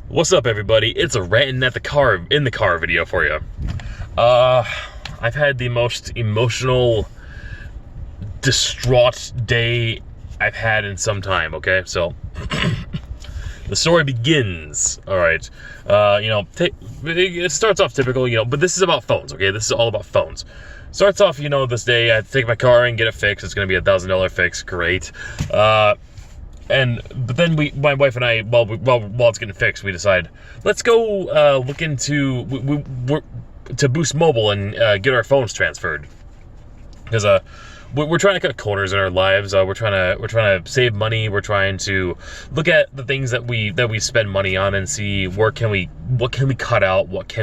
What's up, everybody? It's a ranting at the car in the car video for you. I've had the most emotional, distraught day I've had in some time. Okay, so the story begins. All right, it starts off typical, but this is about phones. Okay, this is all about phones. Starts off, this day I had to take my car and get it fixed. It's gonna be $1,000 fix. Great. But then my wife and I, while it's getting fixed, we decide, let's go look into to Boost Mobile and get our phones transferred, because we're trying to cut corners in our lives. We're trying to save money. We're trying to look at the things that we spend money on and see what can we cut out, what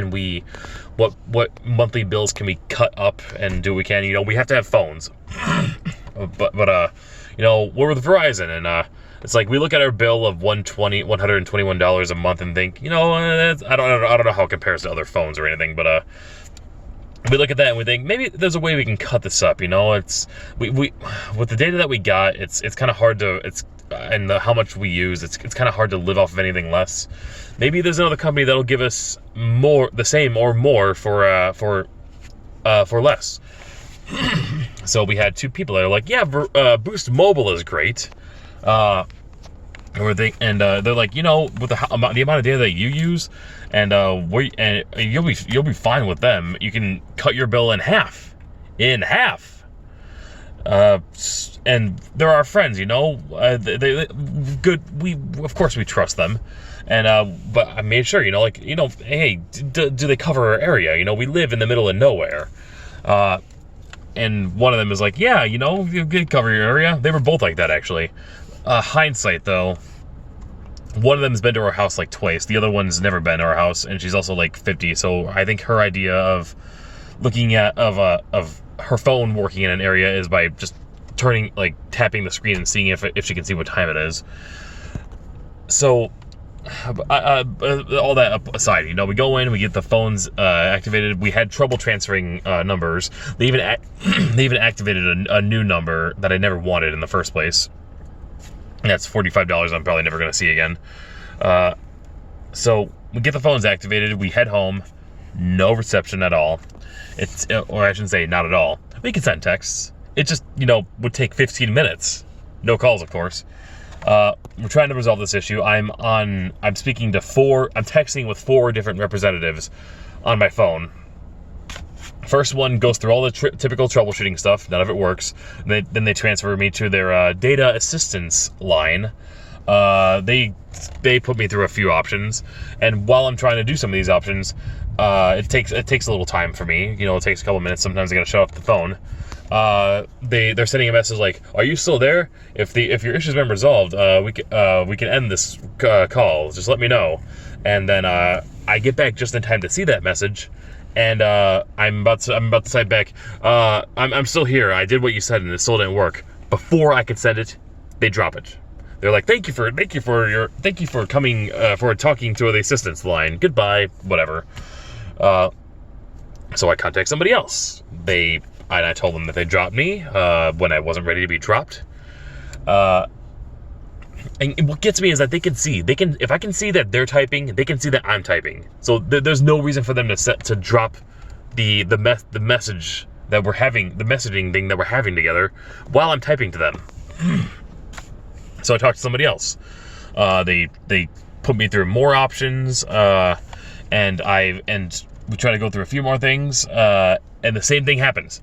monthly bills can we cut up and do what we can. We have to have phones, but we're with Verizon, and it's like we look at our bill of $121 a month and think, I don't know how it compares to other phones or anything, but we look at that and we think maybe there's a way we can cut this up. It's we with the data that we got, it's kind of hard to and how much we use, it's kind of hard to live off of anything less. Maybe there's another company that'll give us the same or more for less. So we had two people that are like, yeah, Boost Mobile is great. They're like, with the amount of data that you use, and you'll be fine with them. You can cut your bill in half. And they're our friends, they good. Of course we trust them, and but I made sure, hey, do they cover our area? We live in the middle of nowhere. And one of them is like, yeah, you could cover your area. They were both like that, actually. Hindsight, though, one of them's been to our house like twice. The other one's never been to our house, and she's also like 50. So I think her idea of looking at of her phone working in an area is by just tapping the screen and seeing if she can see what time it is. So all that aside, we go in, we get the phones activated. We had trouble transferring numbers. They even activated a new number that I never wanted in the first place. That's $45 I'm probably never going to see again. So we get the phones activated. We head home. No reception at all. Or I shouldn't say not at all. We can send texts. It just, would take 15 minutes. No calls, of course. We're trying to resolve this issue. I'm texting with 4 different representatives on my phone. First one goes through all the typical troubleshooting stuff. None of it works. Then they transfer me to their data assistance line. They put me through a few options, and while I'm trying to do some of these options, it takes a little time for me. It takes a couple minutes. Sometimes I gotta shut off the phone. They're sending a message like, "Are you still there? If your issue's been resolved, we can end this call. Just let me know." And then I get back just in time to see that message. And I'm about to type back, I'm still here. I did what you said, and it still didn't work. Before I could send it, they drop it. They're like, thank you for coming for talking to the assistance line. Goodbye, whatever. So I contact somebody else. I told them that they dropped me when I wasn't ready to be dropped. And what gets me is that they can see. If I can see that they're typing, they can see that I'm typing. So there's no reason for them to drop the message that we're having, the messaging thing that we're having together, while I'm typing to them. So I talked to somebody else. They put me through more options, and we try to go through a few more things, and the same thing happens.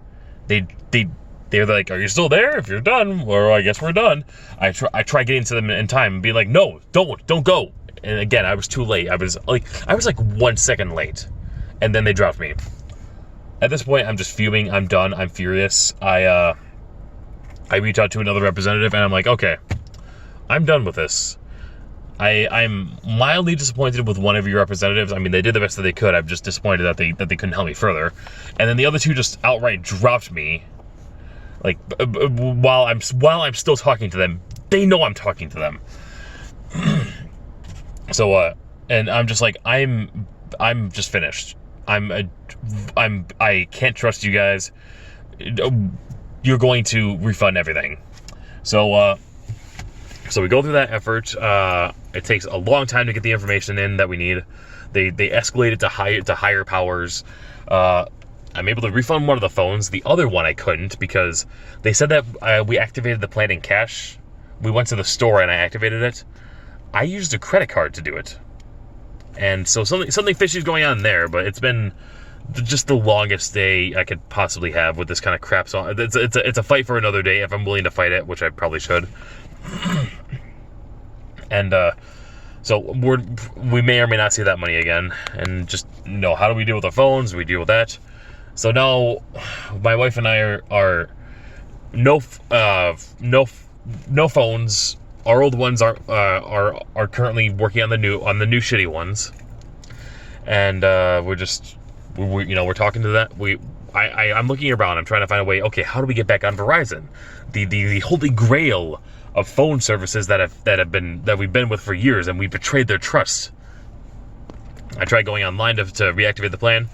They're like, "Are you still there? If you're done, well, I guess we're done." I try getting to them in time and be like, "No, don't go." And again, I was too late. I was like 1 second late, and then they dropped me. At this point, I'm just fuming. I'm done. I'm furious. I reach out to another representative, and I'm like, "Okay, I'm done with this." I'm mildly disappointed with one of your representatives. I mean, they did the best that they could. I'm just disappointed that they couldn't help me further. And then the other two just outright dropped me. Like, while I'm still talking to them, they know I'm talking to them. So, and I'm just like, I'm just finished. I can't trust you guys. You're going to refund everything. So So we go through that effort. It takes a long time to get the information in that we need. They escalate it to higher powers. I'm able to refund one of the phones. The other one I couldn't because they said that we activated the plan in cash. We went to the store and I activated it. I used a credit card to do it. And so something fishy is going on there, but it's been just the longest day I could possibly have with this kind of crap. So it's a fight for another day if I'm willing to fight it, which I probably should. And so we may or may not see that money again. And just, how do we deal with our phones? We deal with that. So now my wife and I are no phones. Our old ones are currently working on the new shitty ones, and we're talking to that. I'm looking around. I'm trying to find a way. Okay, how do we get back on Verizon, the holy grail of phone services that we've been with for years, and we betrayed their trust. I tried going online to reactivate the plan.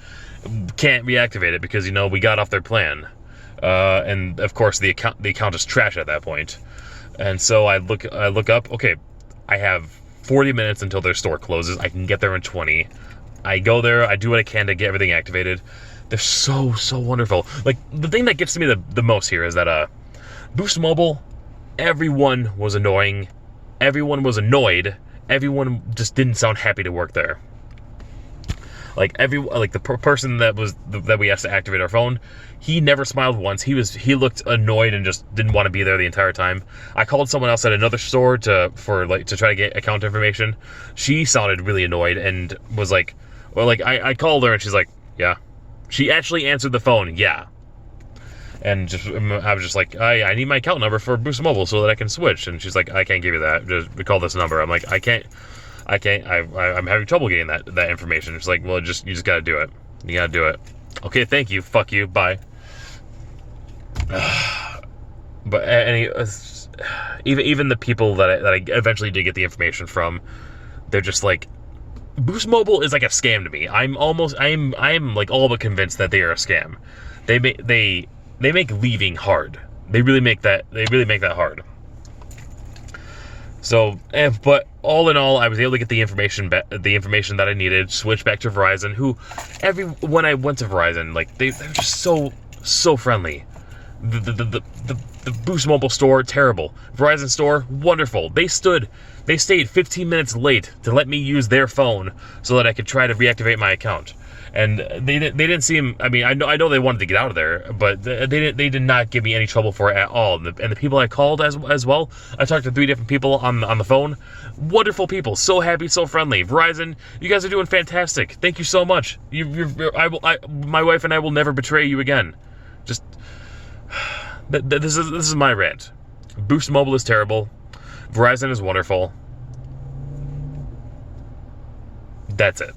Can't reactivate it because we got off their plan, and of course the account is trash at that point. And so I look up, okay, I have 40 minutes until their store closes. I can get there in 20. I go there, I do what I can to get everything activated. They're so wonderful. Like, the thing that gets to me the most here is that Boost Mobile, everyone was annoying. Everyone was annoyed. Everyone just didn't sound happy to work there. Like the person that we asked to activate our phone, he never smiled once. He looked annoyed and just didn't want to be there the entire time. I called someone else at another store to try to get account information. She sounded really annoyed and was like, I called her and she's like, yeah. She actually answered the phone, yeah. And I was just like, I need my account number for Boost Mobile so that I can switch. And she's like, I can't give you that. Just call this number. I'm like, I can't. I'm having trouble getting that information. It's like, well, you just gotta do it. You gotta do it. Okay, thank you. Fuck you. Bye. But even the people that I eventually did get the information from, they're just like, Boost Mobile is like a scam to me. I'm like all but convinced that they are a scam. They make leaving hard. They really make that hard. So, but all in all, I was able to get the information that I needed. Switch back to Verizon. When I went to Verizon, like they're just so friendly. The Boost Mobile store, terrible. Verizon store, wonderful. They stayed 15 minutes late to let me use their phone so that I could try to reactivate my account. And they didn't seem. I mean, I know they wanted to get out of there, but they did not give me any trouble for it at all. And the people I called as well, I talked to 3 different people on the phone. Wonderful people, so happy, so friendly. Verizon, you guys are doing fantastic. Thank you so much. My wife and I will never betray you again. Just this is my rant. Boost Mobile is terrible. Verizon is wonderful. That's it.